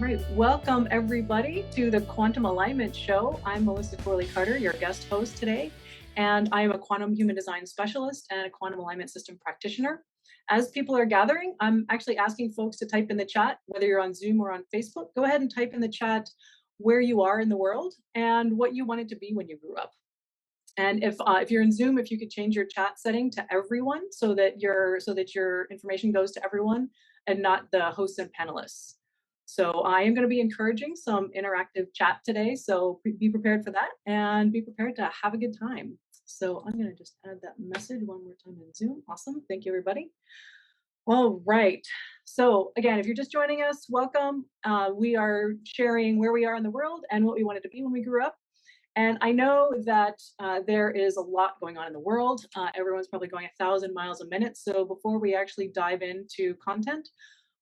right, welcome everybody to the Quantum Alignment Show. I'm Melissa Corley Carter, your guest host today, and I am a quantum human design specialist and a quantum alignment system practitioner. As people are gathering, I'm actually asking folks to type in the chat, whether you're on Zoom or on Facebook, go ahead and type in the chat where you are in the world and what you wanted to be when you grew up. And if you're in Zoom, if you could change your chat setting to everyone so that your information goes to everyone and not the hosts and panelists. So I am going to be encouraging some interactive chat today. So be prepared for that and be prepared to have a good time. So I'm going to just add that message one more time in Zoom. Awesome. Thank you, everybody. All right. So again, if you're just joining us, welcome. We are sharing where we are in the world and what we wanted to be when we grew up. And I know that there is a lot going on in the world. Everyone's probably going 1,000 miles a minute. So before we actually dive into content,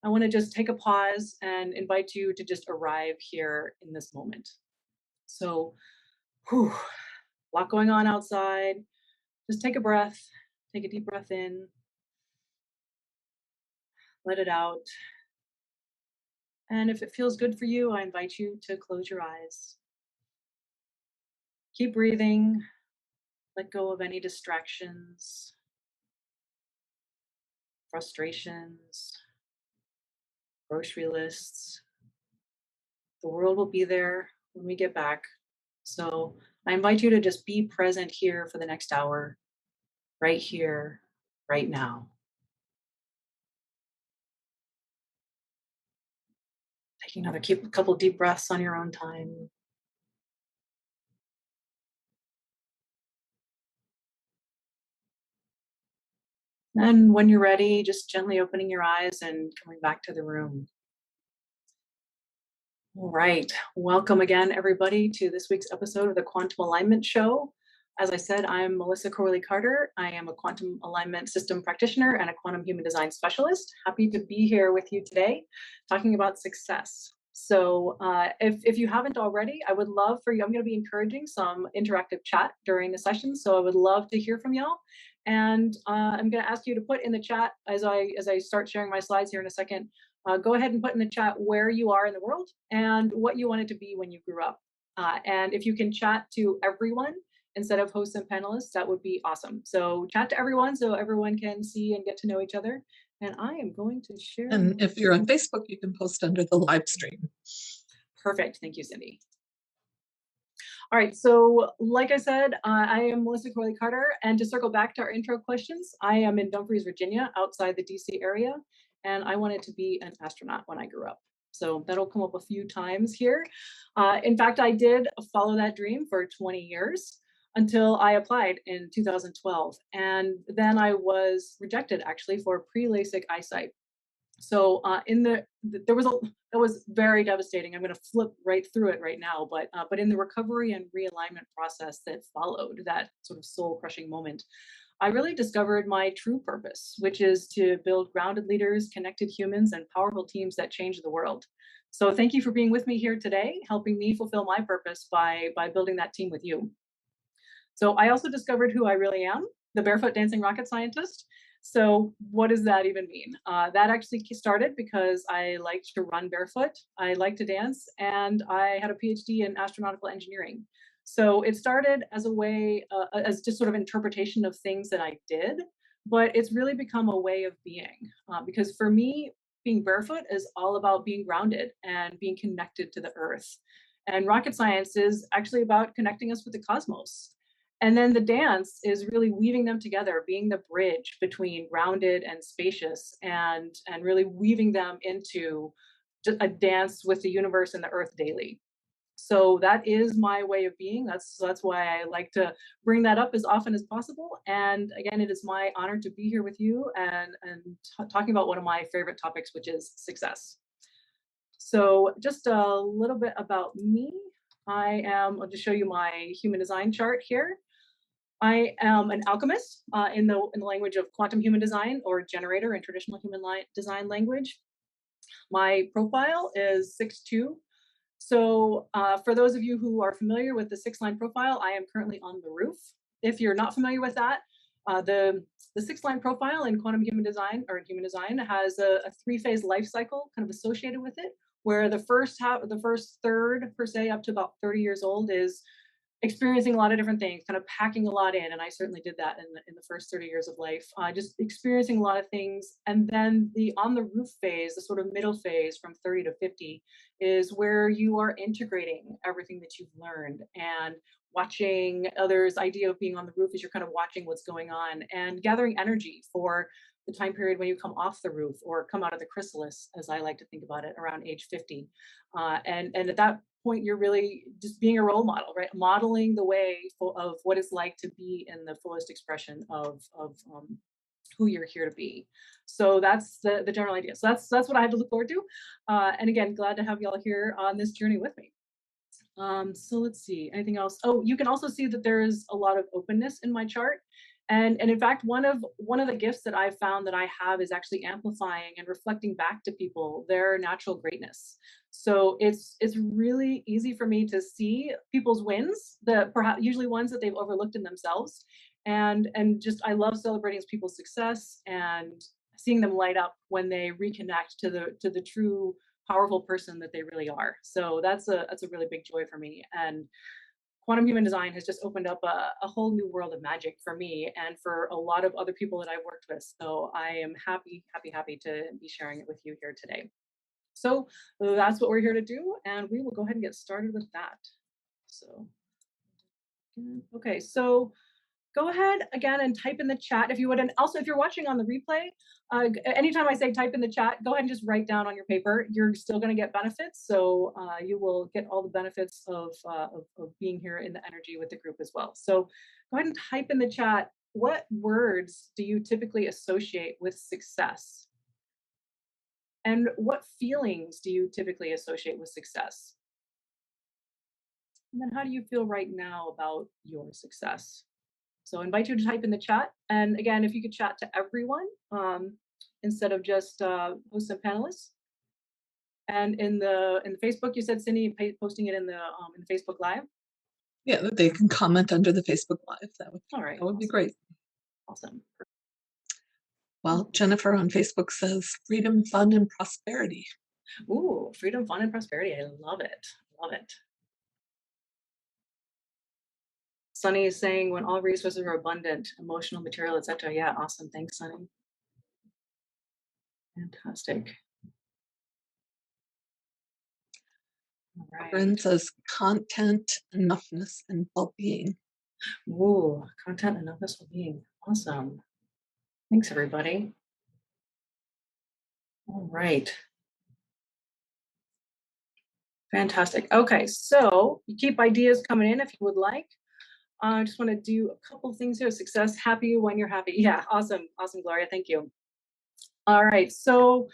I want to just take a pause and invite you to just arrive here in this moment. So, a lot going on outside. Just take a breath, take a deep breath in, let it out. And if it feels good for you, I invite you to close your eyes. Keep breathing, let go of any distractions, frustrations, grocery lists. The world will be there when we get back. So I invite you to just be present here for the next hour, right here, right now. Taking another couple deep breaths on your own time. And when you're ready, just gently opening your eyes and coming back to the room. All right. Welcome again, everybody, to this week's episode of the Quantum Alignment Show. As I said, I'm Melissa Corley Carter. I am a quantum alignment system practitioner and a quantum human design specialist. Happy to be here with you today talking about success. So if you haven't already, I would love for you, I'm going to be encouraging some interactive chat during the session. So I would love to hear from y'all. And I'm going to ask you to put in the chat as I start sharing my slides here in a second. Go ahead and put in the chat where you are in the world and what you wanted to be when you grew up. And if you can chat to everyone instead of hosts and panelists, that would be awesome. So chat to everyone so everyone can see and get to know each other. And I am going to share. And if you're on Facebook, you can post under the live stream. Perfect. Thank you, Cindy. All right, so like I said, I am Melissa Corley Carter, and to circle back to our intro questions, I am in Dumfries, Virginia, outside the DC area, and I wanted to be an astronaut when I grew up. So that'll come up a few times here. In fact, I did follow that dream for 20 years until I applied in 2012, and then I was rejected actually for pre-LASIK eyesight. So that was very devastating. I'm going to flip right through it right now, but in the recovery and realignment process that followed that sort of soul crushing moment, I really discovered my true purpose, which is to build grounded leaders, connected humans, and powerful teams that change the world. So thank you for being with me here today, helping me fulfill my purpose by building that team with you. So I also discovered who I really am, the barefoot dancing rocket scientist. So what does that even mean? That actually started because I liked to run barefoot, I liked to dance, and I had a PhD in astronautical engineering. So it started as a way, as just sort of interpretation of things that I did, but it's really become a way of being. Because for me, being barefoot is all about being grounded and being connected to the earth. And rocket science is actually about connecting us with the cosmos. And then the dance is really weaving them together, being the bridge between grounded and spacious, and really weaving them into a dance with the universe and the earth daily. So that is my way of being. That's why I like to bring that up as often as possible. And again, it is my honor to be here with you and talking about one of my favorite topics, which is success. So just a little bit about me. I'll just show you my human design chart here. I am an alchemist in the language of quantum human design, or generator in traditional human design language. My profile is 6'2". So for those of you who are familiar with the 6-line profile, I am currently on the roof. If you're not familiar with that, the 6-line profile in quantum human design, or human design, has a 3-phase life cycle kind of associated with it, where the first third per se, up to about 30 years old, is experiencing a lot of different things, kind of packing a lot in. And I certainly did that in the first 30 years of life, just experiencing a lot of things. And then the on the roof phase, the sort of middle phase from 30 to 50, is where you are integrating everything that you've learned and watching others. Idea of being on the roof is you're kind of watching what's going on and gathering energy for the time period when you come off the roof or come out of the chrysalis, as I like to think about it, around age 50. And at that point, you're really just being a role model, right? Modeling the way of what it's like to be in the fullest expression of who you're here to be. So that's the general idea. So that's what I had to look forward to. And again, glad to have y'all here on this journey with me. So let's see, anything else? Oh, you can also see that there is a lot of openness in my chart. And in fact, one of the gifts that I've found that I have is actually amplifying and reflecting back to people their natural greatness. So it's really easy for me to see people's wins, that perhaps usually ones that they've overlooked in themselves. And just I love celebrating people's success and seeing them light up when they reconnect to the true powerful person that they really are. So that's a really big joy for me. And quantum human design has just opened up a whole new world of magic for me and for a lot of other people that I've worked with. So I am happy to be sharing it with you here today. So that's what we're here to do, and we will go ahead and get started with that. So, okay, so go ahead again and type in the chat if you would. And also, if you're watching on the replay, anytime I say type in the chat, go ahead and just write down on your paper. You're still going to get benefits. So you will get all the benefits of being here in the energy with the group as well. So go ahead and type in the chat, what words do you typically associate with success? And what feelings do you typically associate with success? And then how do you feel right now about your success? So I invite you to type in the chat. And again, if you could chat to everyone instead of just hosts and panelists. And in the Facebook, you said, Cindy, posting it in the Facebook Live. Yeah, they can comment under the Facebook Live. That would awesome. be great. Awesome. Well, Jennifer on Facebook says freedom, fun, and prosperity. Ooh, freedom, fun, and prosperity. I love it. Love it. Sunny is saying when all resources are abundant, emotional, material, etc. Yeah, awesome. Thanks, Sunny. Fantastic. All right. Bryn says content, enoughness, and well-being. Ooh, content, enoughness, well-being. Awesome. Thanks, everybody. All right. Fantastic. Okay, so you keep ideas coming in if you would like. I just want to do a couple things here. Success, happy when you're happy. Yeah, awesome. Awesome, Gloria. Thank you. All right. So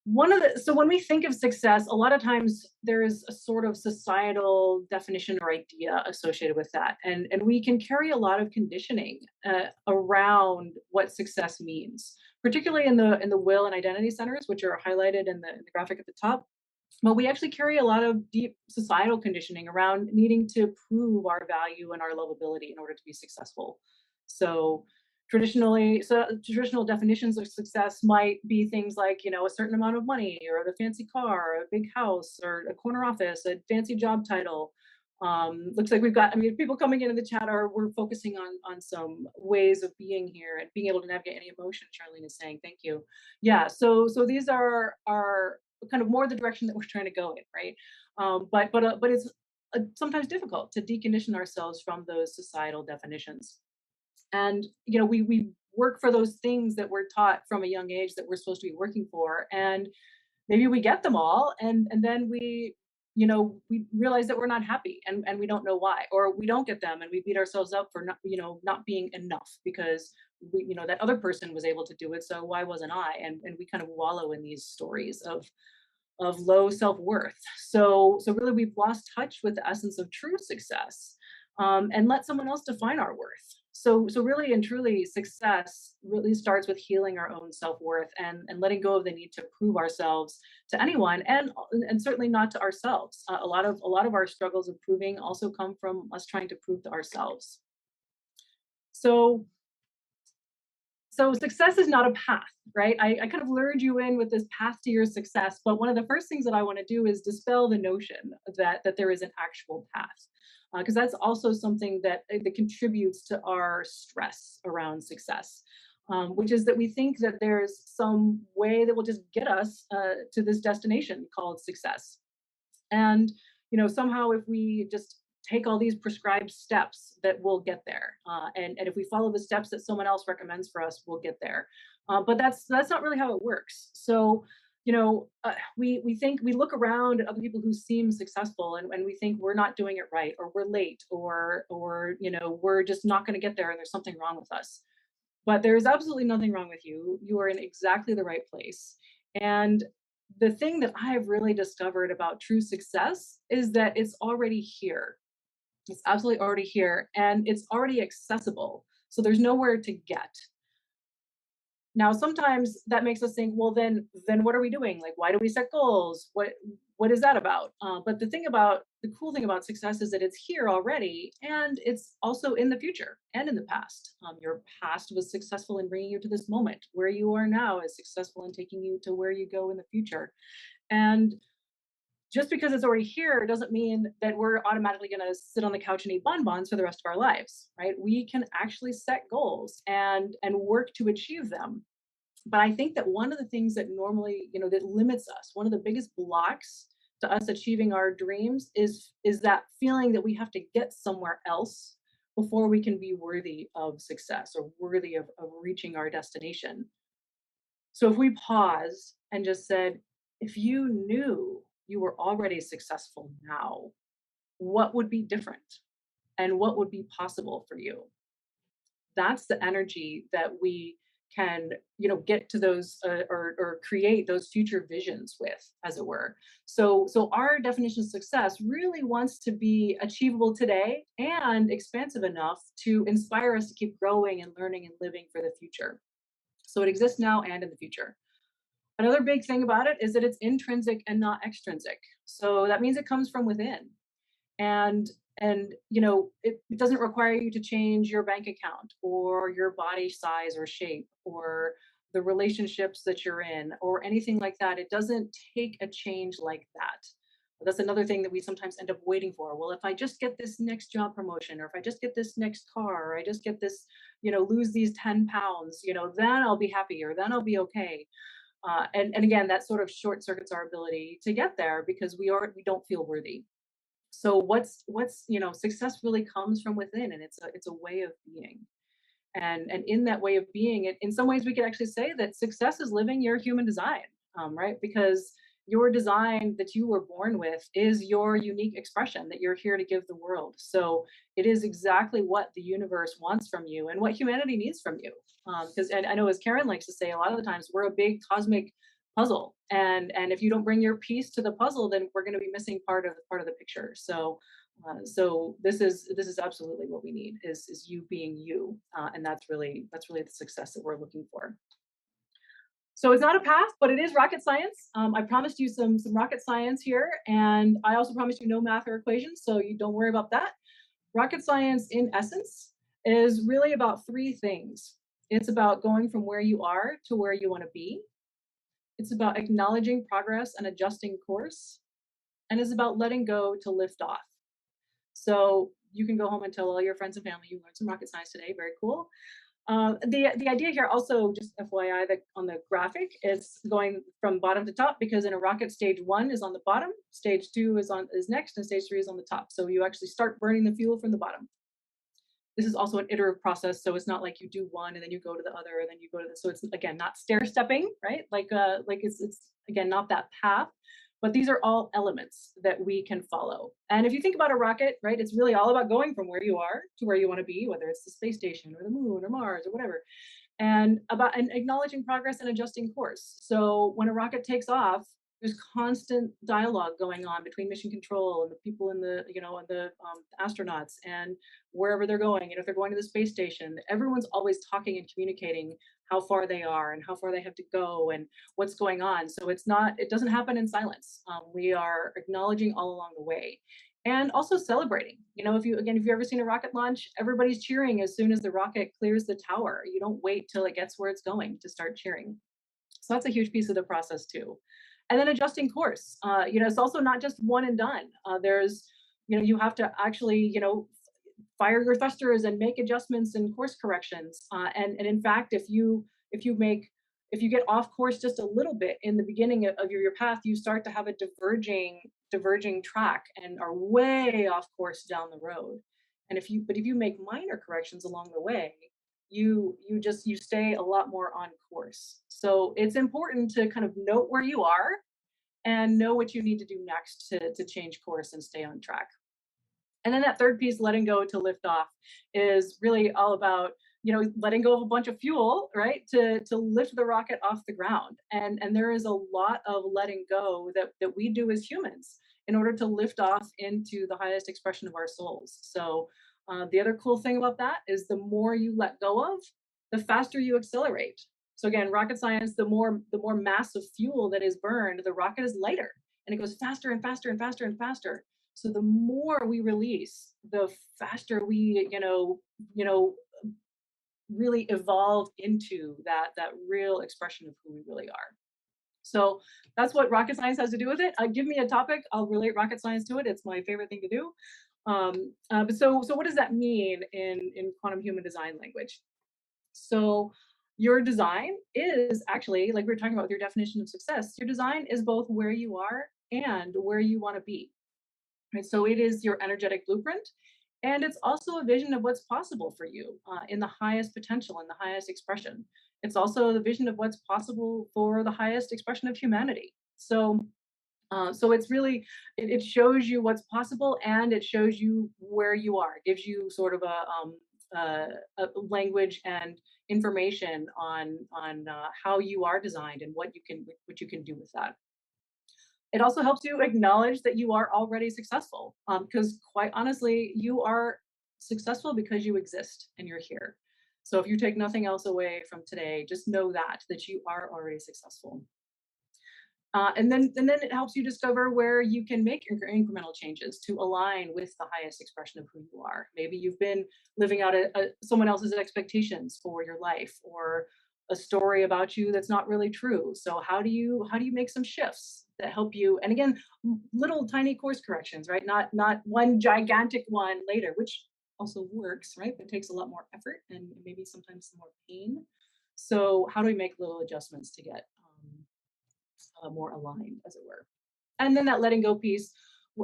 when we think of success, a lot of times there's a sort of societal definition or idea associated with that. And we can carry a lot of conditioning around what success means, particularly in the will and identity centers, which are highlighted in the graphic at the top. But we actually carry a lot of deep societal conditioning around needing to prove our value and our lovability in order to be successful. So traditional definitions of success might be things like, a certain amount of money or the fancy car, or a big house or a corner office, a fancy job title. Looks like we've got, people coming into the chat we're focusing on some ways of being here and being able to navigate any emotion. Charlene is saying, thank you. Yeah, so these are kind of more the direction that we're trying to go in, right? But it's sometimes difficult to decondition ourselves from those societal definitions. And we work for those things that we're taught from a young age that we're supposed to be working for, and maybe we get them all, and then we realize that we're not happy, and we don't know why, or we don't get them and we beat ourselves up for not being enough because that other person was able to do it, so why wasn't I? And we kind of wallow in these stories of low self-worth. So really we've lost touch with the essence of true success, and let someone else define our worth. So really and truly, success really starts with healing our own self-worth and letting go of the need to prove ourselves to anyone, and certainly not to ourselves. A lot of our struggles of proving also come from us trying to prove to ourselves. So So success is not a path, right? I kind of lured you in with this path to your success, but one of the first things that I want to do is dispel the notion that there is an actual path, because that's also something that contributes to our stress around success, which is that we think that there's some way that will just get us to this destination called success. And somehow if we just take all these prescribed steps that we'll get there, and if we follow the steps that someone else recommends for us, we'll get there. But that's not really how it works. So we think, we look around at other people who seem successful, and we think we're not doing it right, or we're late, or we're just not going to get there and there's something wrong with us. But there is absolutely nothing wrong with you. You are in exactly the right place. And the thing that I've really discovered about true success is that it's already here. It's absolutely already here, and it's already accessible. So there's nowhere to get. Now, sometimes that makes us think, well, then what are we doing? Like, why do we set goals? What is that about? But the cool thing about success is that it's here already, and it's also in the future and in the past. Your past was successful in bringing you to this moment. Where you are now is successful in taking you to where you go in the future. And just because it's already here doesn't mean that we're automatically going to sit on the couch and eat bonbons for the rest of our lives, right? We can actually set goals and work to achieve them. But I think that one of the things that normally, that limits us, one of the biggest blocks to us achieving our dreams is that feeling that we have to get somewhere else before we can be worthy of success or worthy of reaching our destination. So if we paused and just said, if you knew you were already successful now, what would be different and what would be possible for you? That's the energy that we can get to those, or create those future visions with, as it were. So our definition of success really wants to be achievable today and expansive enough to inspire us to keep growing and learning and living for the future. So it exists now and in the future. Another big thing about it is that it's intrinsic and not extrinsic. So that means it comes from within. And it doesn't require you to change your bank account or your body size or shape or the relationships that you're in or anything like that. It doesn't take a change like that. That's another thing that we sometimes end up waiting for. Well, if I just get this next job promotion, or if I just get this next car, or I just get this, lose these 10 pounds, then I'll be happy, or then I'll be okay. And again, that sort of short circuits our ability to get there because we don't feel worthy. So success really comes from within, and it's a way of being. And in that way of being, it in some ways we could actually say that success is living your human design, right? Because your design that you were born with is your unique expression that you're here to give the world. So it is exactly what the universe wants from you and what humanity needs from you. Because and I know, as Karen likes to say, a lot of the times we're a big cosmic puzzle, and if you don't bring your piece to the puzzle, then we're going to be missing part of the picture. So this is absolutely what we need is you being you, and that's really the success that we're looking for. So it's not a path, but it is rocket science. I promised you some rocket science here, and I also promised you no math or equations, so you don't worry about that. Rocket science, in essence, is really about three things. It's about going from where you are to where you want to be. It's about acknowledging progress and adjusting course, and it's about letting go to lift off. So you can go home and tell all your friends and family you learned some rocket science today. Very cool. The idea here also, just FYI, that on the graphic, it's going from bottom to top, because in a rocket, stage 1 is on the bottom, stage 2 is next, and stage 3 is on the top. So you actually start burning the fuel from the bottom. This is also an iterative process, so it's not like you do one and then you go to the other and then you go to the. So it's again not stair stepping, right? Like it's again not that path. But these are all elements that we can follow. And if you think about a rocket, right, it's really all about going from where you are to where you want to be, whether it's the space station or the moon or Mars or whatever, and acknowledging progress and adjusting course. So when a rocket takes off, there's constant dialogue going on between mission control and the people in the, and the astronauts and wherever they're going. And if they're going to the space station, everyone's always talking and communicating how far they are and how far they have to go and what's going on. So it doesn't happen in silence. We are acknowledging all along the way. and also celebrating. If you've ever seen a rocket launch, everybody's cheering as soon as the rocket clears the tower. You don't wait till it gets where it's going to start cheering. So that's a huge piece of the process too. And then adjusting course. It's also not just one and done. You have to actually, fire your thrusters and make adjustments and course corrections. And in fact, if you get off course just a little bit in the beginning of your path, you start to have a diverging track and are way off course down the road. And if you make minor corrections along the way, you stay a lot more on course. So it's important to kind of note where you are and know what you need to do next to change course and stay on track. And then that third piece, letting go to lift off, is really all about letting go of a bunch of fuel, right, to lift the rocket off the ground. And there is a lot of letting go that we do as humans in order to lift off into the highest expression of our souls. So the other cool thing about that is the more you let go of, the faster you accelerate. So again, rocket science, the more mass of fuel that is burned, the rocket is lighter and it goes faster and faster and faster and faster. So the more we release, the faster we, really evolve into that real expression of who we really are. So that's what rocket science has to do with it. Give me a topic, I'll relate rocket science to it. It's my favorite thing to do. But so what does that mean in quantum human design language? So your design is actually, like we were talking about with your definition of success, your design is both where you are and where you want to be. Right? So it is your energetic blueprint, and it's also a vision of what's possible for you in the highest potential and the highest expression. It's also the vision of what's possible for the highest expression of humanity. So it's really it shows you what's possible, and it shows you where you are. It gives you sort of a language and information on how you are designed and what you can do with that. It also helps you acknowledge that you are already successful, because quite honestly, you are successful because you exist and you're here. So if you take nothing else away from today, just know that you are already successful. And then it helps you discover where you can make incremental changes to align with the highest expression of who you are. Maybe you've been living out someone else's expectations for your life, or a story about you that's not really true. So how do you make some shifts that help you? And again, little tiny course corrections, right? Not one gigantic one later, which also works, right? But it takes a lot more effort and maybe sometimes some more pain. So how do we make little adjustments to get more aligned, as it were? And then that letting go piece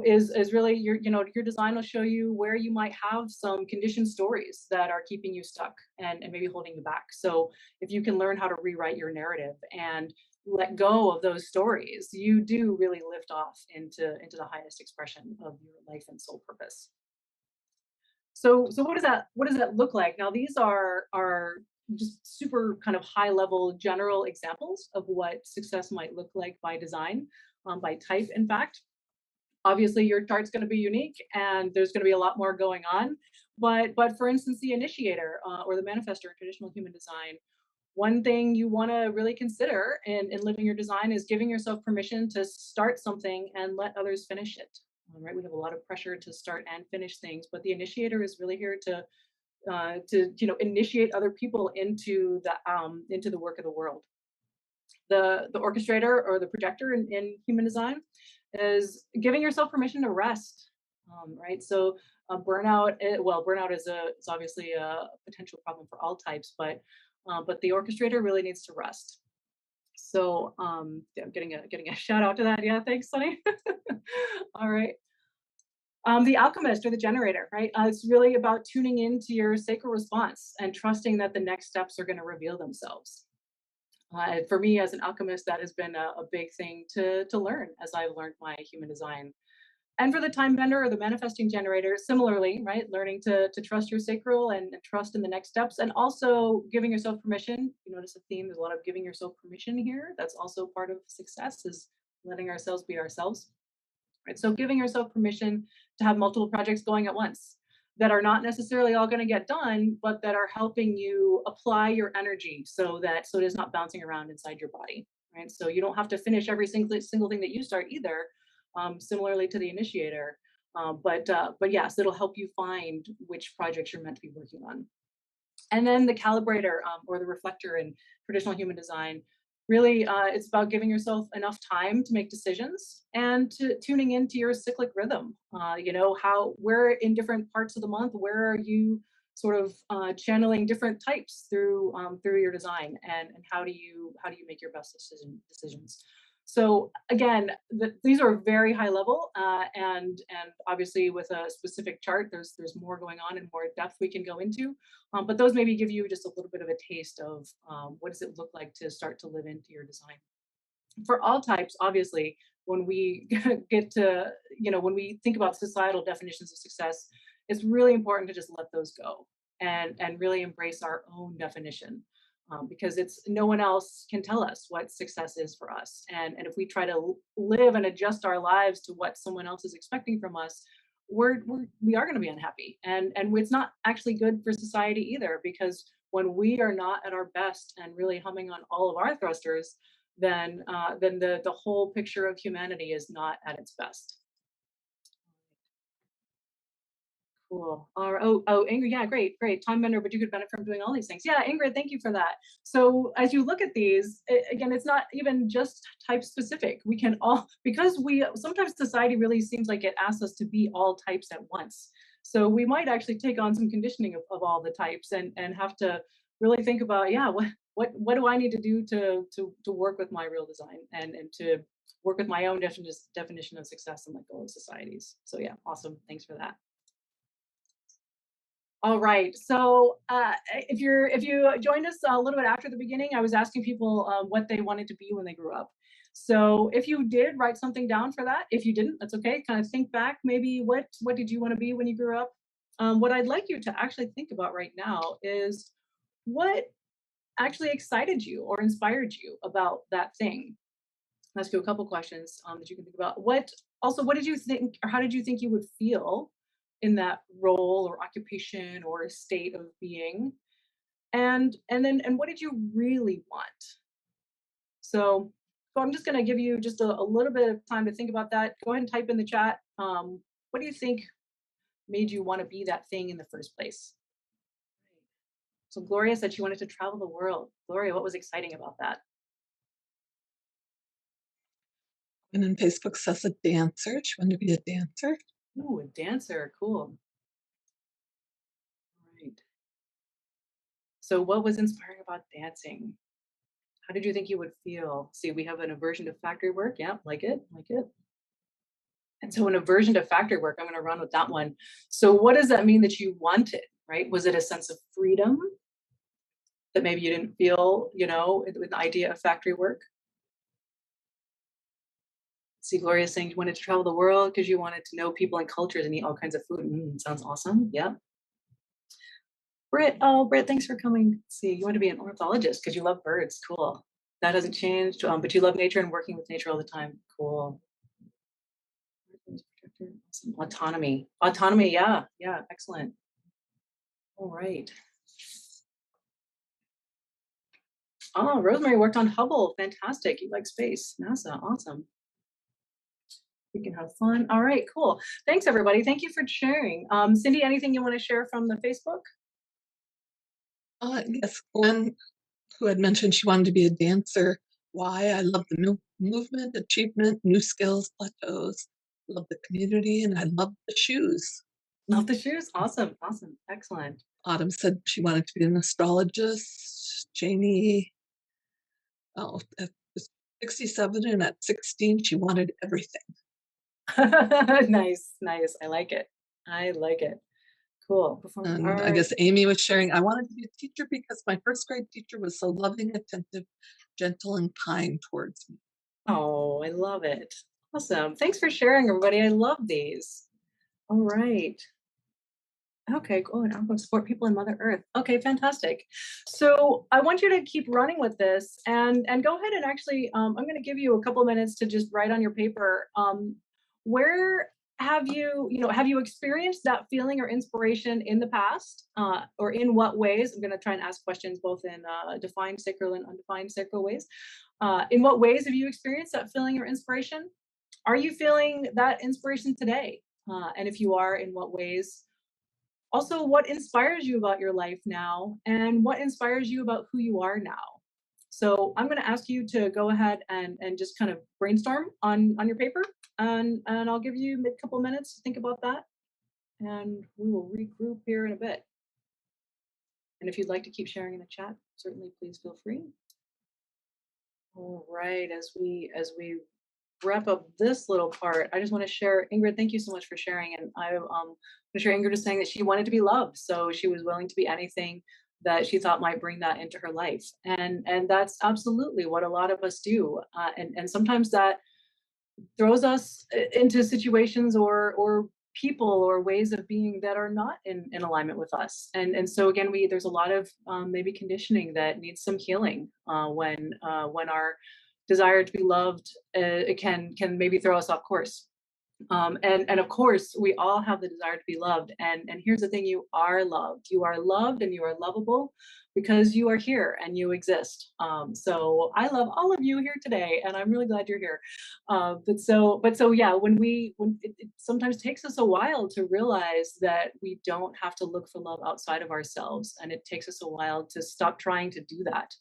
is really your design will show you where you might have some conditioned stories that are keeping you stuck and maybe holding you back. So if you can learn how to rewrite your narrative and let go of those stories, you do really lift off into the highest expression of your life and soul purpose. So what does that look like? Now these are just super kind of high level general examples of what success might look like by design, by type, in fact. Obviously, your chart's going to be unique, and there's going to be a lot more going on. But for instance, the initiator or the manifestor in traditional human design, one thing you want to really consider in living your design is giving yourself permission to start something and let others finish it. Right? We have a lot of pressure to start and finish things, but the initiator is really here to initiate other people into the work of the world. The orchestrator or the projector in human design is giving yourself permission to rest. Right? So burnout is obviously a potential problem for all types, but the orchestrator really needs to rest. So yeah, I'm getting a shout out to that. Yeah, thanks, Sunny. All right. The alchemist or the generator, right? It's really about tuning into your sacral response and trusting that the next steps are going to reveal themselves. For me, as an alchemist, that has been a big thing to learn as I've learned my human design. And for the time bender or the manifesting generator, similarly, right? Learning to trust your sacral and trust in the next steps, and also giving yourself permission. You notice a theme, there's a lot of giving yourself permission here. That's also part of success, is letting ourselves be ourselves. Right? So giving yourself permission to have multiple projects going at once that are not necessarily all going to get done, but that are helping you apply your energy so it is not bouncing around inside your body. Right? So you don't have to finish every single thing that you start either. Similarly to the initiator, But yes, it'll help you find which projects you're meant to be working on. And then the calibrator, or the reflector in traditional human design, really, it's about giving yourself enough time to make decisions and to tuning into your cyclic rhythm. How where in different parts of the month, where are you sort of channeling different types through your design, and how do you make your best decisions. So again, these are very high level, and obviously with a specific chart, there's more going on and more depth we can go into. But those maybe give you just a little bit of a taste of what does it look like to start to live into your design. For all types, obviously, when we get to, when we think about societal definitions of success, it's really important to just let those go and really embrace our own definition. Because it's no one else can tell us what success is for us. And if we try to live and adjust our lives to what someone else is expecting from us, we are going to be unhappy, and it's not actually good for society either, because when we are not at our best and really humming on all of our thrusters, then the whole picture of humanity is not at its best. Cool. Oh, Ingrid, yeah, great. Time bender, but you could benefit from doing all these things. Yeah, Ingrid, thank you for that. So as you look at these, again, it's not even just type specific. We can all, because we sometimes society really seems like it asks us to be all types at once. So we might actually take on some conditioning of all the types, and have to really think about, yeah, what do I need to do to work with my real design, and to work with my own definition of success and let go of societies. So yeah, awesome. Thanks for that. All right. So if you joined us a little bit after the beginning, I was asking people what they wanted to be when they grew up. So if you did write something down for that, if you didn't, that's okay. Kind of think back. Maybe what did you want to be when you grew up? What I'd like you to actually think about right now is what actually excited you or inspired you about that thing. I'll ask you a couple questions that you can think about. What did you think, or how did you think you would feel in that role or occupation or state of being? And what did you really want? So I'm just going to give you just a little bit of time to think about that. Go ahead and type in the chat. What do you think made you want to be that thing in the first place? So Gloria said she wanted to travel the world. Gloria, what was exciting about that? And then Facebook says a dancer. She wanted to be a dancer. Ooh, a dancer. Cool. Right. So what was inspiring about dancing? How did you think you would feel? See, we have an aversion to factory work. Yeah, like it, like it. And so an aversion to factory work, I'm going to run with that one. So what does that mean that you wanted, right? Was it a sense of freedom that maybe you didn't feel, with the idea of factory work? See, Gloria saying you wanted to travel the world because you wanted to know people and cultures and eat all kinds of food. Sounds awesome. Yeah. Britt, thanks for coming. Let's see, you want to be an ornithologist because you love birds. Cool. That hasn't changed, but you love nature and working with nature all the time. Cool. Awesome. Autonomy. Yeah. Excellent. All right. Oh, Rosemary worked on Hubble. Fantastic. You like space. NASA. Awesome. We can have fun. All right, cool. Thanks, everybody. Thank you for sharing. Cindy, anything you want to share from the Facebook? Yes, Gwen, who had mentioned she wanted to be a dancer. Why? I love the movement, achievement, new skills, plateaus. Love the community, and I love the shoes. Love the shoes. Awesome. Excellent. Autumn said she wanted to be an astrologist. Jamie, at 67 and at 16, she wanted everything. Nice. I like it. Cool. And I guess Amy was sharing, I wanted to be a teacher because my first grade teacher was so loving, attentive, gentle, and kind towards me. Oh, I love it. Awesome. Thanks for sharing, everybody. I love these. All right. Okay, cool. And I'm going to support people in Mother Earth. Okay, fantastic. So I want you to keep running with this, and go ahead and actually, I'm going to give you a couple minutes to just write on your paper. Where have you experienced that feeling or inspiration in the past, or in what ways? I'm going to try and ask questions both in defined sacral and undefined sacral ways. In what ways have you experienced that feeling or inspiration? Are you feeling that inspiration today? And if you are, in what ways? Also, what inspires you about your life now, and what inspires you about who you are now? So I'm going to ask you to go ahead and just kind of brainstorm on your paper, and I'll give you a couple minutes to think about that, and we will regroup here in a bit. And if you'd like to keep sharing in the chat, certainly please feel free. All right, as we wrap up this little part, I just want to share, Ingrid, thank you so much for sharing. And I'm going to share, Ingrid is saying that she wanted to be loved, so she was willing to be anything that she thought might bring that into her life. And that's absolutely what a lot of us do. And sometimes that throws us into situations or people or ways of being that are not in alignment with us. And so again, there's a lot of maybe conditioning that needs some healing when our desire to be loved it can maybe throw us off course. And of course, we all have the desire to be loved. And here's the thing: you are loved. You are loved, and you are lovable because you are here and you exist. So I love all of you here today, and I'm really glad you're here. But so yeah, when it sometimes takes us a while to realize that we don't have to look for love outside of ourselves, and it takes us a while to stop trying to do that.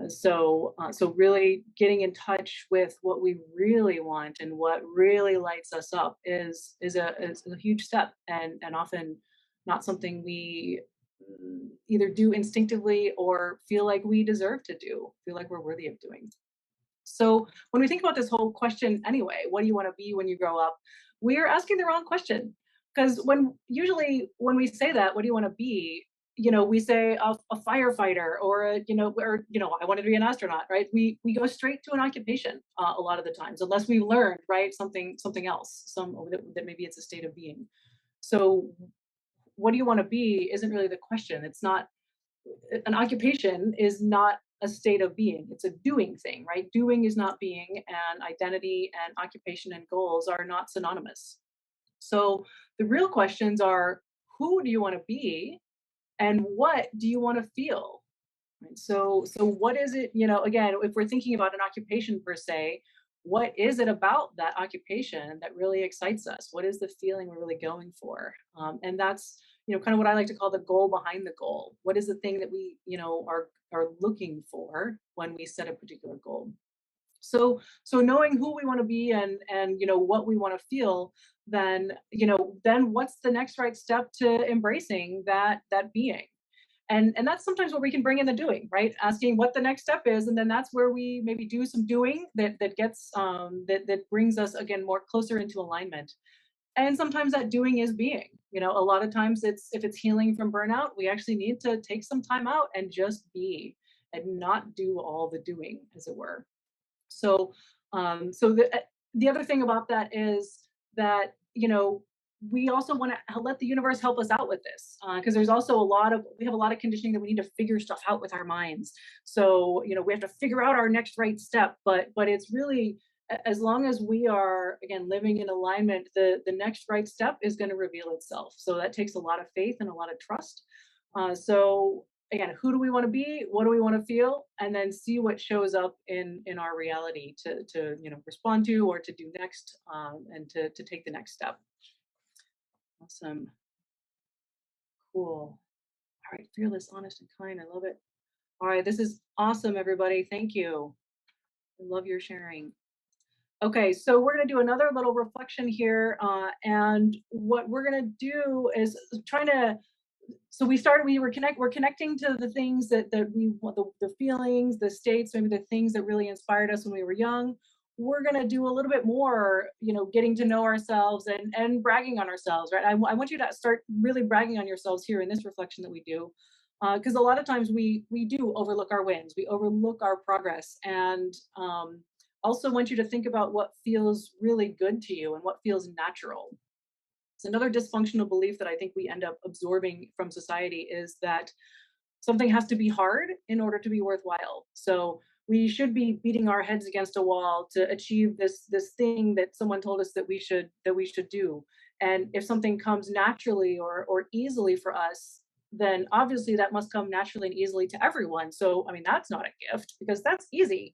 So really getting in touch with what we really want and what really lights us up is a huge step, and often not something we either do instinctively or feel like we deserve to do, feel like we're worthy of doing. So when we think about this whole question anyway, what do you want to be when you grow up? We are asking the wrong question. Because when we say that, what do you want to be? We say a firefighter or I wanted to be an astronaut, right? We go straight to an occupation a lot of the times, unless we've learned, right, something else, that maybe it's a state of being. So what do you want to be isn't really the question. It's not an occupation is not a state of being. It's a doing thing, right? Doing is not being, and identity and occupation and goals are not synonymous. So the real questions are, who do you want to be and what do you want to feel? Right? So what is it, again, if we're thinking about an occupation per se, what is it about that occupation that really excites us? What is the feeling we're really going for? And that's, kind of what I like to call the goal behind the goal. What is the thing that we, are looking for when we set a particular goal? So knowing who we want to be and what we want to feel, then what's the next right step to embracing that being? And that's sometimes where we can bring in the doing, right? Asking what the next step is, and then that's where we maybe do some doing that gets that brings us again more closer into alignment. And sometimes that doing is being. A lot of times if it's healing from burnout, we actually need to take some time out and just be and not do all the doing, as it were. So the other thing about that is that we also want to let the universe help us out with this, because we have a lot of conditioning that we need to figure stuff out with our minds. So we have to figure out our next right step, but it's really, as long as we are again living in alignment, the next right step is going to reveal itself. So that takes a lot of faith and a lot of trust. So again, who do we want to be, what do we want to feel, and then see what shows up in our reality to respond to or to do next, and to take the next step. Awesome. Cool. All right, fearless, honest, and kind. I love it. All right, this is awesome, everybody. Thank you. I love your sharing. Okay, so we're going to do another little reflection here, and what we're going to do is trying to. So we're connecting to the things that we want, the feelings, the states, maybe the things that really inspired us when we were young. We're going to do a little bit more, getting to know ourselves and bragging on ourselves, right? I want you to start really bragging on yourselves here in this reflection that we do, because a lot of times we do overlook our wins, we overlook our progress, and also want you to think about what feels really good to you and what feels natural. It's another dysfunctional belief that I think we end up absorbing from society, is that something has to be hard in order to be worthwhile. So we should be beating our heads against a wall to achieve this thing that someone told us that we should do. And if something comes naturally or easily for us, then obviously that must come naturally and easily to everyone. So I mean, that's not a gift because that's easy.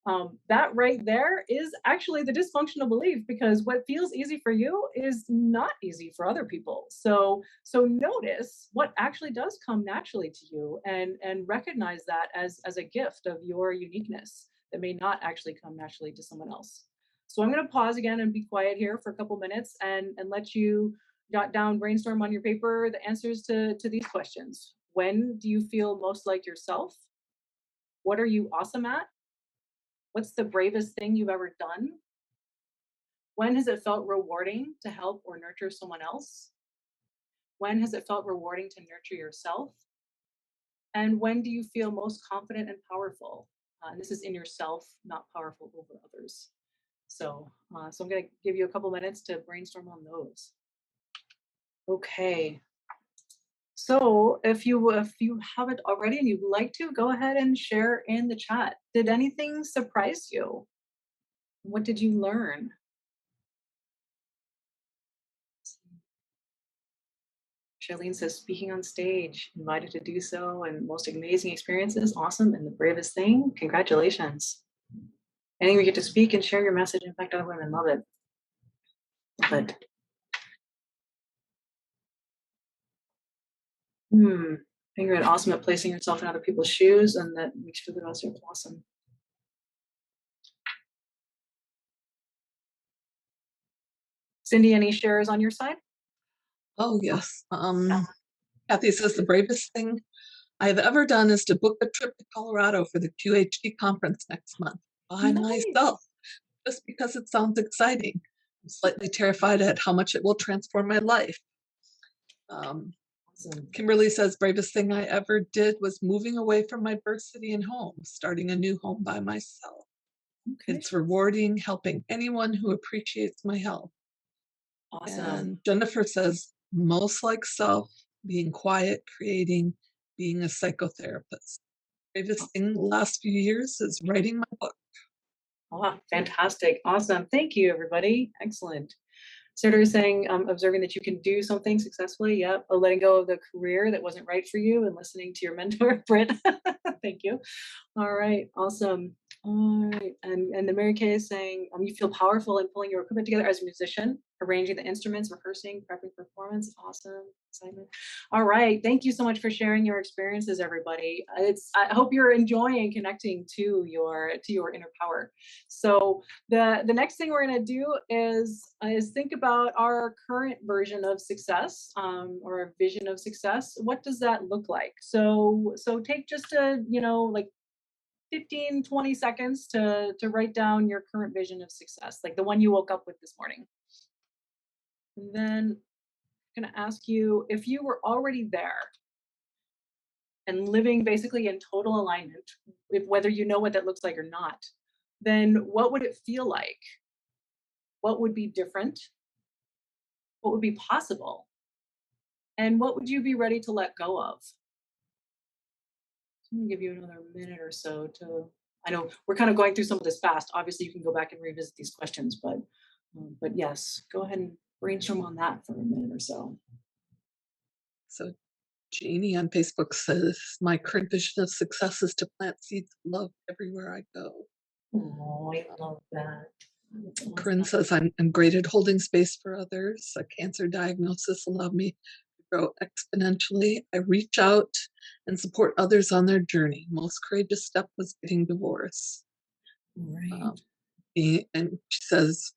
That right there is actually the dysfunctional belief, because what feels easy for you is not easy for other people. So notice what actually does come naturally to you, and recognize that as a gift of your uniqueness that may not actually come naturally to someone else. So I'm going to pause again and be quiet here for a couple minutes, and let you jot down, brainstorm on your paper the answers to these questions. When do you feel most like yourself? What are you awesome at? What's the bravest thing you've ever done? When has it felt rewarding to help or nurture someone else? When has it felt rewarding to nurture yourself? And when do you feel most confident and powerful? And this is in yourself, not powerful over others. So I'm going to give you a couple minutes to brainstorm on those. Okay. So if you haven't already and you'd like to, go ahead and share in the chat. Did anything surprise you? What did you learn? Charlene says, speaking on stage, invited to do so, and most amazing experiences, awesome, and the bravest thing, congratulations. Anything we get to speak and share your message, impact other women, love it. Love it. Being really awesome at placing yourself in other people's shoes, and that makes you feel the most awesome. Cindy, any shares on your side? Oh, yes. Kathy says the bravest thing I have ever done is to book a trip to Colorado for the QHD conference next month by myself, just because it sounds exciting. I'm slightly terrified at how much it will transform my life. Kimberly says, bravest thing I ever did was moving away from my birth city and home, starting a new home by myself. Okay. It's rewarding helping anyone who appreciates my help. Awesome. And Jennifer says, most like self, being quiet, creating, being a psychotherapist. Bravest thing the last few years is writing my book. Oh, fantastic. Awesome. Thank you, everybody. Excellent. Sarah is saying, observing that you can do something successfully. Yep. Oh, letting go of the career that wasn't right for you and listening to your mentor, Britt. Thank you. All right. Awesome. All right. And the Mary Kay is saying, you feel powerful in pulling your equipment together as a musician, arranging the instruments, rehearsing, prepping performance. Awesome. Excitement. All right. Thank you so much for sharing your experiences, everybody. I hope you're enjoying connecting to your inner power. So the next thing we're going to do is think about our current version of success, or our vision of success. What does that look like? So take just like 15, 20 seconds to write down your current vision of success, like the one you woke up with this morning. And then I'm going to ask you, if you were already there and living basically in total alignment, whether you know what that looks like or not, then what would it feel like? What would be different? What would be possible? And what would you be ready to let go of? I'm going to give you another minute or so I know we're kind of going through some of this fast. Obviously, you can go back and revisit these questions, but yes, go ahead and brainstorm on that for a minute or so. So Jeannie on Facebook says, my current vision of success is to plant seeds of love everywhere I go. Oh, I love that. Corinne says, I'm great at holding space for others. A cancer diagnosis allowed me to grow exponentially. I reach out and support others on their journey. Most courageous step was getting divorced. Right. And she says,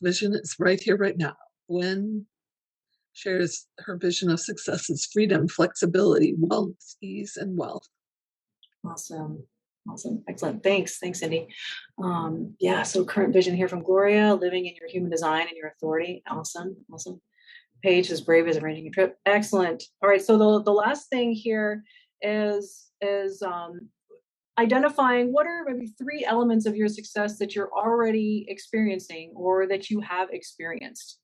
vision is right here, right now. Gwen shares her vision of success is freedom, flexibility, wellness, ease, and wealth. Awesome. Excellent. Thanks, Cindy. Yeah, so current vision here from Gloria, living in your human design and your authority. Awesome. Paige is brave as arranging a trip. Excellent. All right, so the last thing here is identifying what are maybe 3 elements of your success that you're already experiencing or that you have experienced.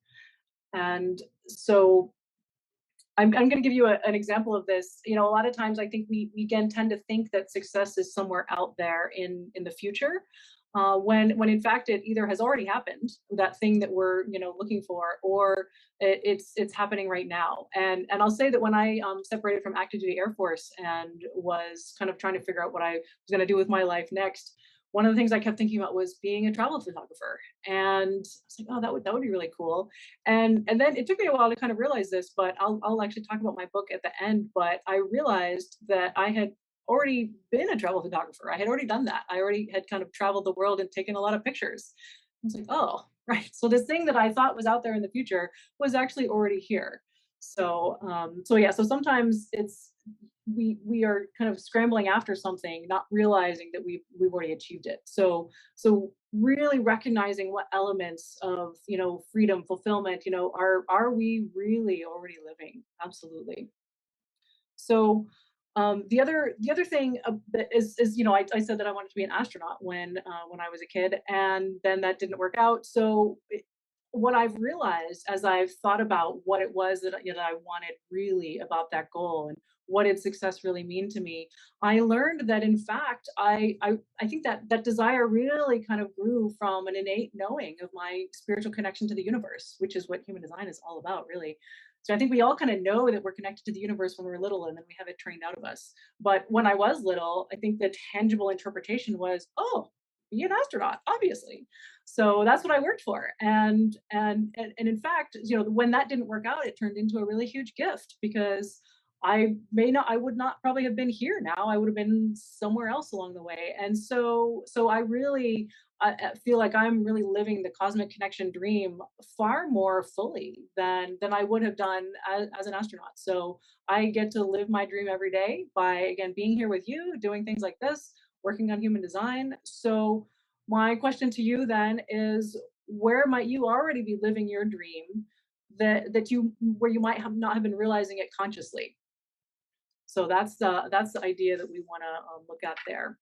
And so I'm going to give you an example of this. A lot of times I think we again tend to think that success is somewhere out there in the future, when in fact it either has already happened, that thing that we're looking for, or it's happening right now. And I'll say that when I separated from active duty Air Force and was kind of trying to figure out what I was going to do with my life next, one of the things I kept thinking about was being a travel photographer. And I was like, oh, that would be really cool. And then it took me a while to kind of realize this, but I'll actually talk about my book at the end. But I realized that I had already been a travel photographer. I had already done that. I already had kind of traveled the world and taken a lot of pictures. I was like, oh, right. So this thing that I thought was out there in the future was actually already here. So yeah, so sometimes we are kind of scrambling after something, not realizing that we've already achieved it. So really recognizing what elements of, freedom, fulfillment, are we really already living? Absolutely. So the other thing that is I said that I wanted to be an astronaut when I was a kid, and then that didn't work out. What I've realized as I've thought about what it was that that I wanted really about that goal and what did success really mean to me, I learned that in fact I think that that desire really kind of grew from an innate knowing of my spiritual connection to the universe, which is what human design is all about, really. So I think we all kind of know that we're connected to the universe when we're little, and then we have it trained out of us. But when I was little, I think the tangible interpretation was, oh, be an astronaut, obviously. So that's what I worked for. And in fact, when that didn't work out, it turned into a really huge gift, because I would not probably have been here now. I would have been somewhere else along the way. And so I really I feel like I'm really living the cosmic connection dream far more fully than I would have done as an astronaut. So I get to live my dream every day by, again, being here with you, doing things like this, working on human design. So my question to you then is, where might you already be living your dream that you where you might have not have been realizing it consciously? So that's the idea that we want to look at there.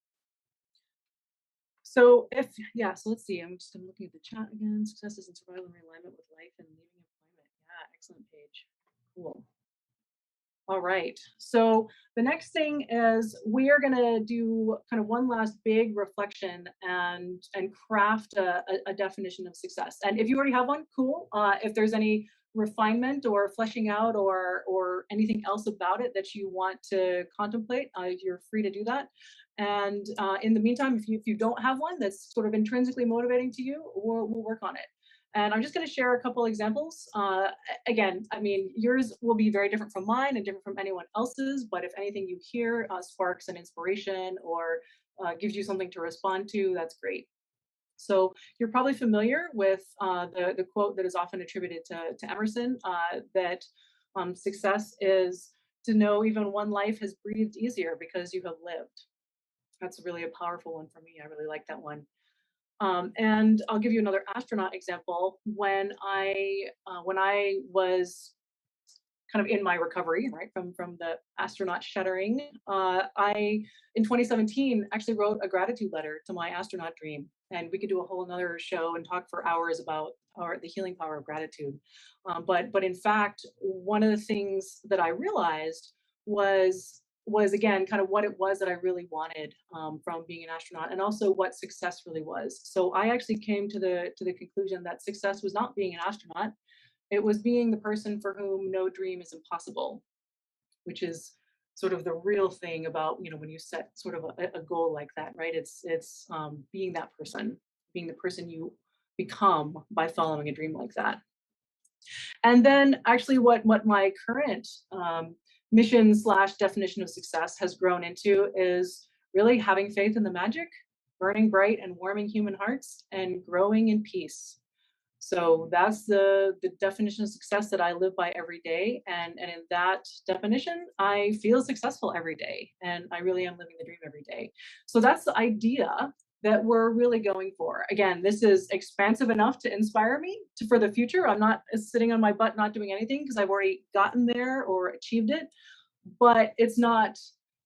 So if yeah, so let's see. I'm looking at the chat again. Success is in survival and realignment with life and leaving employment. Yeah, excellent page. Cool. All right. So the next thing is we are going to do kind of one last big reflection and craft a definition of success. And if you already have one, cool. If there's any refinement or fleshing out or anything else about it that you want to contemplate, you're free to do that. And in the meantime, if you don't have one that's sort of intrinsically motivating to you, we'll work on it. And I'm just going to share a couple examples. Again, I mean, yours will be very different from mine and different from anyone else's, but if anything you hear sparks an inspiration or gives you something to respond to, that's great. So you're probably familiar with the quote that is often attributed to Emerson, that success is to know even one life has breathed easier because you have lived. That's really a powerful one for me. I really like that one. And I'll give you another astronaut example. When I was kind of in my recovery, right, from the astronaut shuddering, I in 2017 actually wrote a gratitude letter to my astronaut dream, and we could do a whole another show and talk for hours about the healing power of gratitude. But in fact, one of the things that I realized was again kind of what it was that I really wanted from being an astronaut, and also what success really was. So I actually came to the conclusion that success was not being an astronaut; it was being the person for whom no dream is impossible, which is sort of the real thing about when you set sort of a goal like that, right? It's being that person, being the person you become by following a dream like that. And then actually what my current mission slash definition of success has grown into is really having faith in the magic, burning bright and warming human hearts, and growing in peace. So that's the definition of success that I live by every day. And in that definition, I feel successful every day. And I really am living the dream every day. So that's the idea that we're really going for. Again, this is expansive enough to inspire me for the future. I'm not sitting on my butt not doing anything because I've already gotten there or achieved it. But it's not,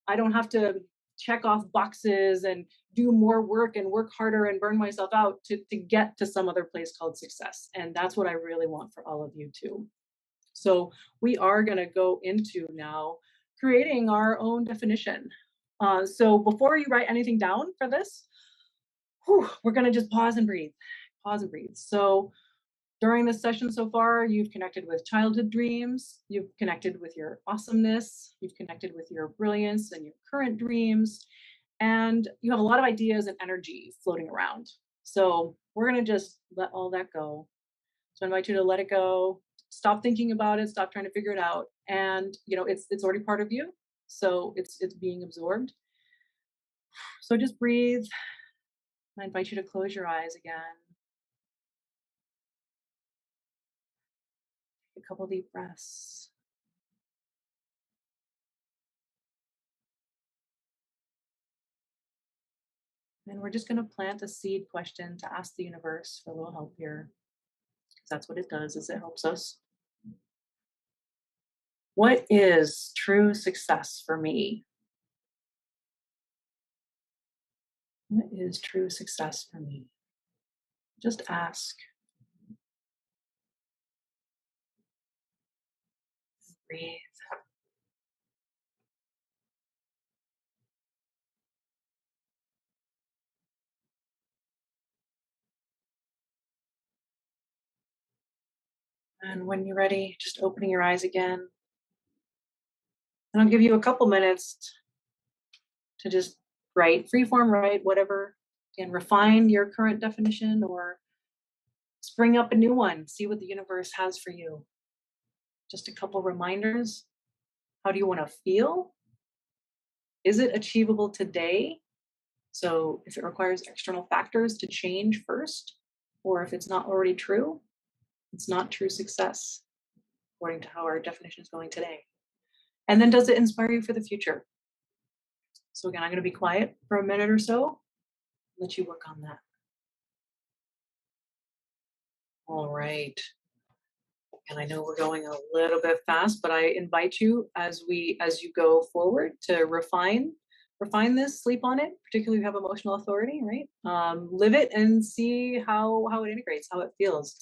I don't have to check off boxes and do more work and work harder and burn myself out to get to some other place called success. And that's what I really want for all of you too. So we are going to go into now creating our own definition. So before you write anything down for this, we're going to just pause and breathe. Pause and breathe. So during this session so far, you've connected with childhood dreams, you've connected with your awesomeness, you've connected with your brilliance and your current dreams. and you have a lot of ideas and energy floating around. So we're going to just let all that go. So I invite you to let it go. Stop thinking about it. Stop trying to figure it out. And it's already part of you. So it's being absorbed. So just breathe. I invite you to close your eyes again. A couple deep breaths. And we're just going to plant a seed question to ask the universe for a little help here. Because that's what it does, is it helps us. What is true success for me? What is true success for me? Just ask. Breathe. And when you're ready, just opening your eyes again. And I'll give you a couple minutes to just write, freeform write, whatever, and refine your current definition or spring up a new one. See what the universe has for you. Just a couple reminders. How do you want to feel? Is it achievable today? So if it requires external factors to change first, or if it's not already true, it's not true success, according to how our definition is going today. And then does it inspire you for the future? So again, I'm going to be quiet for a minute or so, let you work on that. All right. And I know we're going a little bit fast, but I invite you as you go forward to refine this, sleep on it, particularly if you have emotional authority, right? Live it and see how it integrates, how it feels.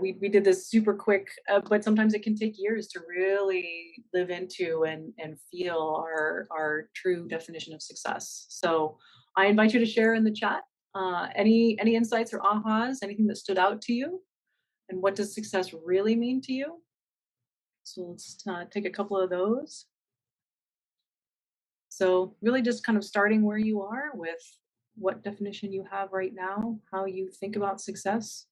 We did this super quick, but sometimes it can take years to really live into and feel our true definition of success. So I invite you to share in the chat any insights or ahas, anything that stood out to you, and what does success really mean to you? So let's take a couple of those. So really just kind of starting where you are with what definition you have right now, how you think about success,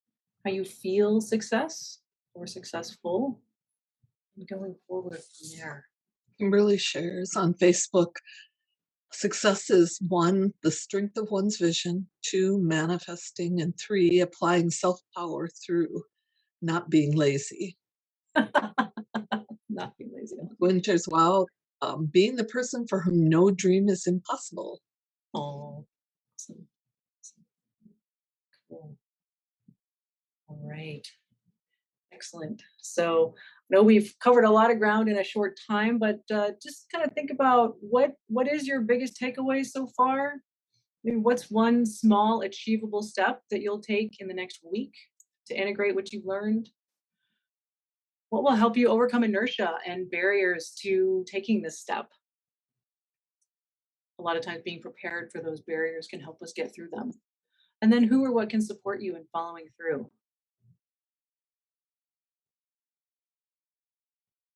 how you feel success or successful, and going forward from there. Kimberly shares on Facebook, success is 1, the strength of one's vision, 2, manifesting, and 3, applying self-power through not being lazy. Not being lazy. Winters, wow, being the person for whom no dream is impossible. Oh, awesome. Cool. All right. Excellent. So I know we've covered a lot of ground in a short time, but just kind of think about what is your biggest takeaway so far? Maybe what's one small achievable step that you'll take in the next week to integrate what you've learned? What will help you overcome inertia and barriers to taking this step? A lot of times being prepared for those barriers can help us get through them. And then who or what can support you in following through?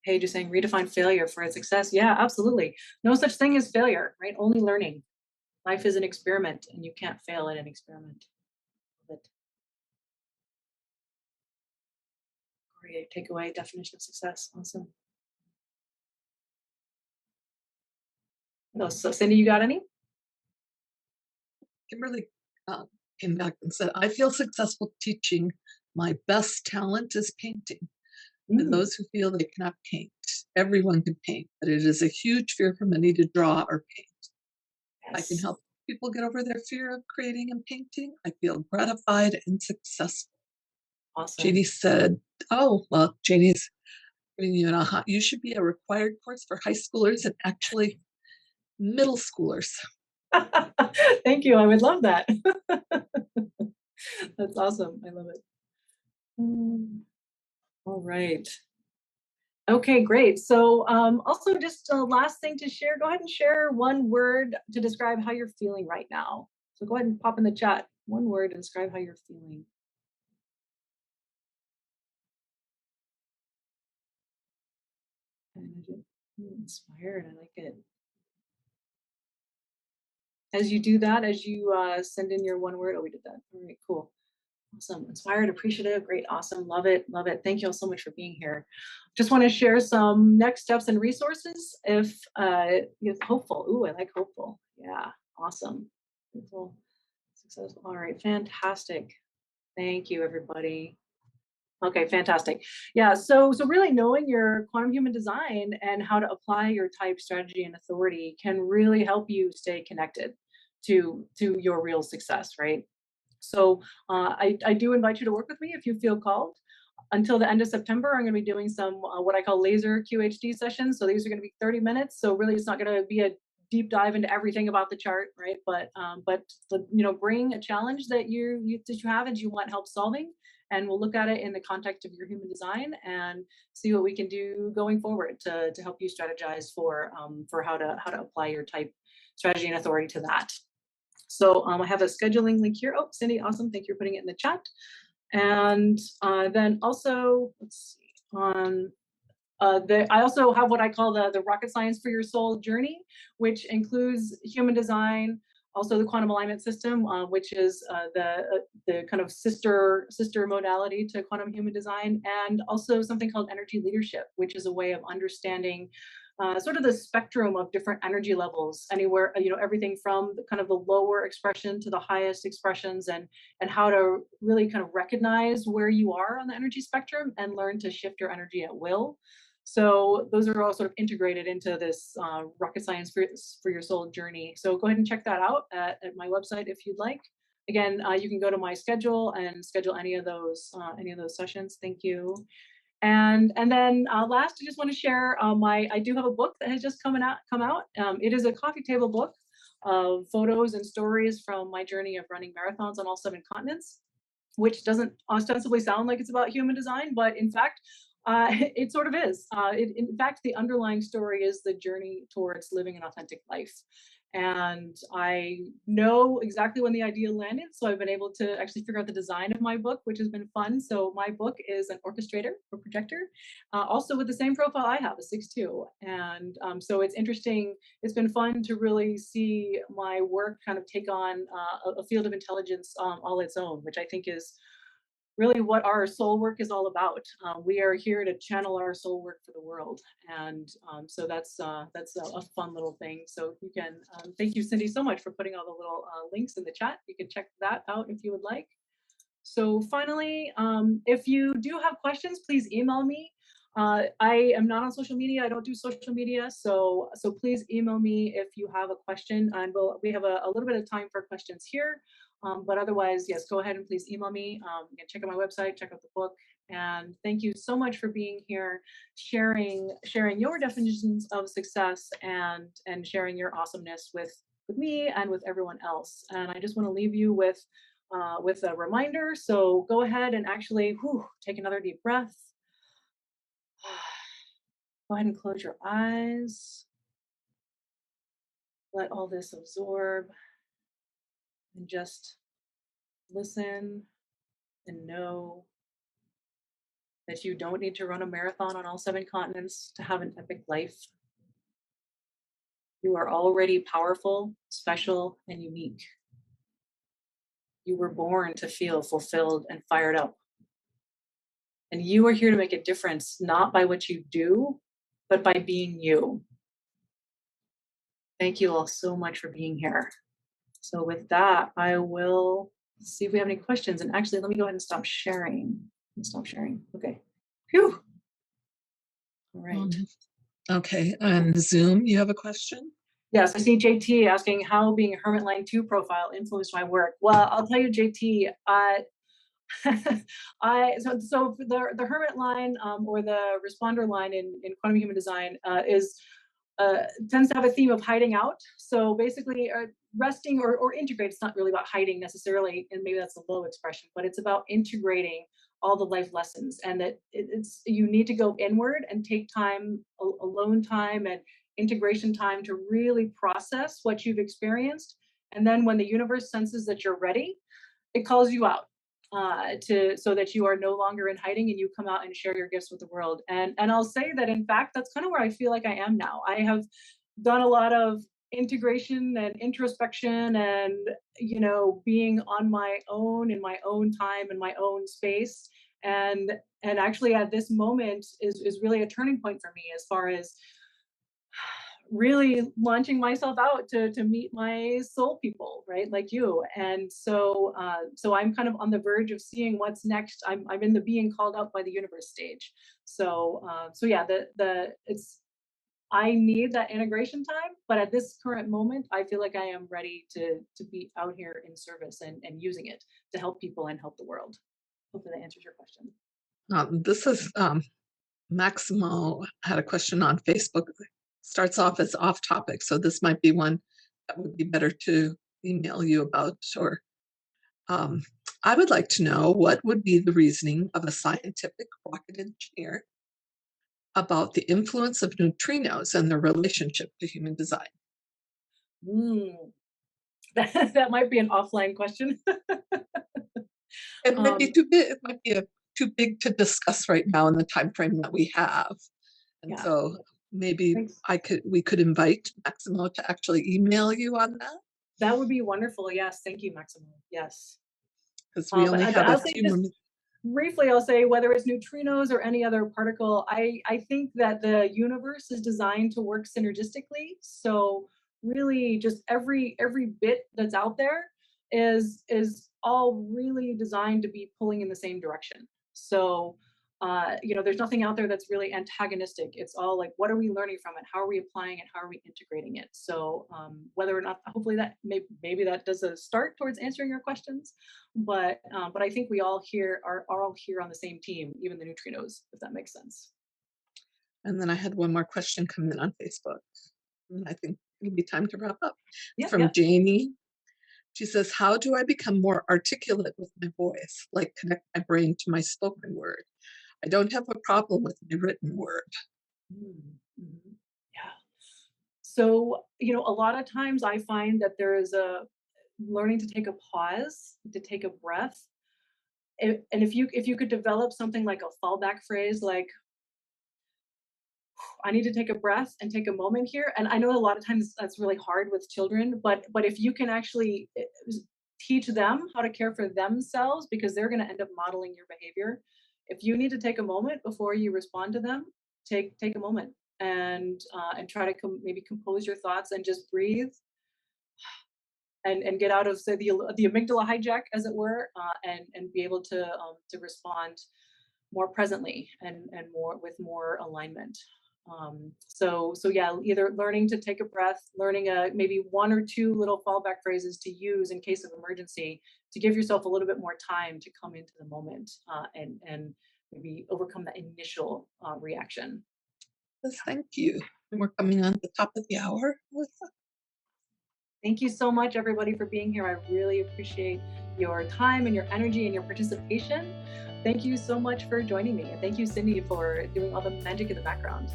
Paige is saying redefine failure for its success. Yeah, absolutely. No such thing as failure, right? Only learning. Life is an experiment and you can't fail at an experiment. But great takeaway, definition of success. Awesome. What else? So Cindy, you got any? Kimberly came back and said, I feel successful teaching. My best talent is painting. For those who feel they cannot paint, everyone can paint, but it is a huge fear for many to draw or paint. Yes. I can help people get over their fear of creating and painting. I feel gratified and successful. Awesome. Jeannie said, oh, well, Jeannie's putting you in a you should be a required course for high schoolers and actually middle schoolers. Thank you. I would love that. That's awesome. I love it. All right. Okay, great. So also just a last thing to share, go ahead and share one word to describe how you're feeling right now. So go ahead and pop in the chat, one word to describe how you're feeling. Inspired, I like it. as you do that, as you send in your one word. Oh, we did that. All right, cool. Awesome. Inspired, appreciative, great, awesome. Love it. Love it. Thank you all so much for being here. Just want to share some next steps and resources if hopeful. Ooh, I like hopeful. Yeah, awesome. Hopeful, successful. All right, fantastic. Thank you, everybody. Okay, fantastic. Yeah, so really knowing your quantum human design and how to apply your type, strategy, and authority can really help you stay connected to your real success, right? So I do invite you to work with me if you feel called. Until the end of September, I'm going to be doing some what I call laser QHD sessions. So these are going to be 30 minutes. So really, it's not going to be a deep dive into everything about the chart, right? Bring a challenge that you have and you want help solving, and we'll look at it in the context of your human design and see what we can do going forward to help you strategize for how to apply your type, strategy, and authority to that. So I have a scheduling link here. Oh, Cindy, awesome. Thank you for putting it in the chat. And then also, let's see, I also have what I call the rocket science for your soul journey, which includes human design, also the quantum alignment system, which is the kind of sister modality to quantum human design, and also something called energy leadership, which is a way of understanding sort of the spectrum of different energy levels, anywhere, everything from the kind of the lower expression to the highest expressions, and how to really kind of recognize where you are on the energy spectrum and learn to shift your energy at will. So those are all sort of integrated into this rocket science for your soul journey. So go ahead and check that out at my website if you'd like. Again, you can go to my schedule and schedule any of those sessions. Thank you. And then last, I just want to share I do have a book that has just come out. It is a coffee table book of photos and stories from my journey of running marathons on all 7 continents, which doesn't ostensibly sound like it's about human design, but in fact, it sort of is. In fact, the underlying story is the journey towards living an authentic life. And I know exactly when the idea landed, so I've been able to actually figure out the design of my book, which has been fun. So my book is an orchestrator or projector, also with the same profile I have, a 6-2. And so it's interesting. It's been fun to really see my work kind of take on a field of intelligence all its own, which I think is really what our soul work is all about. We are here to channel our soul work for the world, and so that's a fun little thing. So you can thank you, Cindy, so much for putting all the little links in the chat. You can check that out if you would like. So finally, if you do have questions, please email me. I am not on social media. I don't do social media, so please email me if you have a question, and we have a little bit of time for questions here. But otherwise, yes, go ahead and please email me. You can check out my website, check out the book, and thank you so much for being here, sharing your definitions of success, and sharing your awesomeness with me and with everyone else. And I just want to leave you with a reminder. So go ahead and actually take another deep breath. Go ahead and close your eyes. Let all this absorb and just listen and know that you don't need to run a marathon on all 7 continents to have an epic life. You are already powerful, special, and unique. You were born to feel fulfilled and fired up. And you are here to make a difference, not by what you do, but by being you. Thank you all so much for being here. So with that, I will see if we have any questions. And actually, let me go ahead and stop sharing. Okay. Phew. All right. Okay. On Zoom, you have a question? Yes, I see JT asking how being a Hermit Line 2 profile influenced my work. Well, I'll tell you, JT, so the Hermit line or the responder line in quantum human design tends to have a theme of hiding out. So basically, resting or integrate. It's not really about hiding necessarily, and maybe that's a low expression, but it's about integrating all the life lessons, and that you need to go inward and take time, alone time, and integration time to really process what you've experienced. And then when the universe senses that you're ready, it calls you out so that you are no longer in hiding and you come out and share your gifts with the world. And I'll say that in fact, that's kind of where I feel like I am now. I have done a lot of integration and introspection and, being on my own in my own time in my own space. And actually at this moment is really a turning point for me as far as really launching myself out to meet my soul people, right, like you. And so I'm kind of on the verge of seeing what's next. I'm in the being called out by the universe stage. So yeah, the it's I need that integration time, but at this current moment I feel like I am ready to be out here in service and using it to help people and help the world. Hopefully that answers your question. This is Maximo had a question on Facebook. Starts off as off topic, so this might be one that would be better to email you about. Or I would like to know what would be the reasoning of a scientific rocket engineer about the influence of neutrinos and their relationship to human design. Mm. That might be an offline question. It might be um, too big. It might be too big to discuss right now in the time frame that we have. And yeah, so maybe thanks. we could invite Maximo to actually email you on that, That would be wonderful. Yes, thank you, Maximo. Yes. because we only But have a I'll say few more just minutes. briefly, I'll say whether it's neutrinos or any other particle, I think that the universe is designed to work synergistically. So really just every bit that's out there is all really designed to be pulling in the same direction. So there's nothing out there that's really antagonistic. It's all like, what are we learning from it? How are we applying it? How are we integrating it? So whether or not, hopefully that maybe that does a start towards answering your questions. But I think we all here are all here on the same team, even the neutrinos, if that makes sense. And then I had one more question come in on Facebook, and I think it'll be time to wrap up. It's Yep, from yep. Jamie. She says, "How do I become more articulate with my voice, like connect my brain to my spoken word? I don't have a problem with my written word." Mm, mhm. Yeah. So, a lot of times I find that there is a learning to take a pause, to take a breath. And if you could develop something like a fallback phrase like, I need to take a breath and take a moment here. And I know a lot of times that's really hard with children, but if you can actually teach them how to care for themselves, because they're going to end up modeling your behavior. If you need to take a moment before you respond to them, take a moment and try to maybe compose your thoughts and just breathe and get out of, say, the amygdala hijack, as it were, and be able to respond more presently and more with more alignment. So yeah, either learning to take a breath, learning maybe one or two little fallback phrases to use in case of emergency to give yourself a little bit more time to come into the moment and maybe overcome that initial reaction. Yes, thank you. And we're coming on the top of the hour. Thank you so much, everybody, for being here. I really appreciate your time and your energy and your participation. Thank you so much for joining me. And thank you, Cindy, for doing all the magic in the background.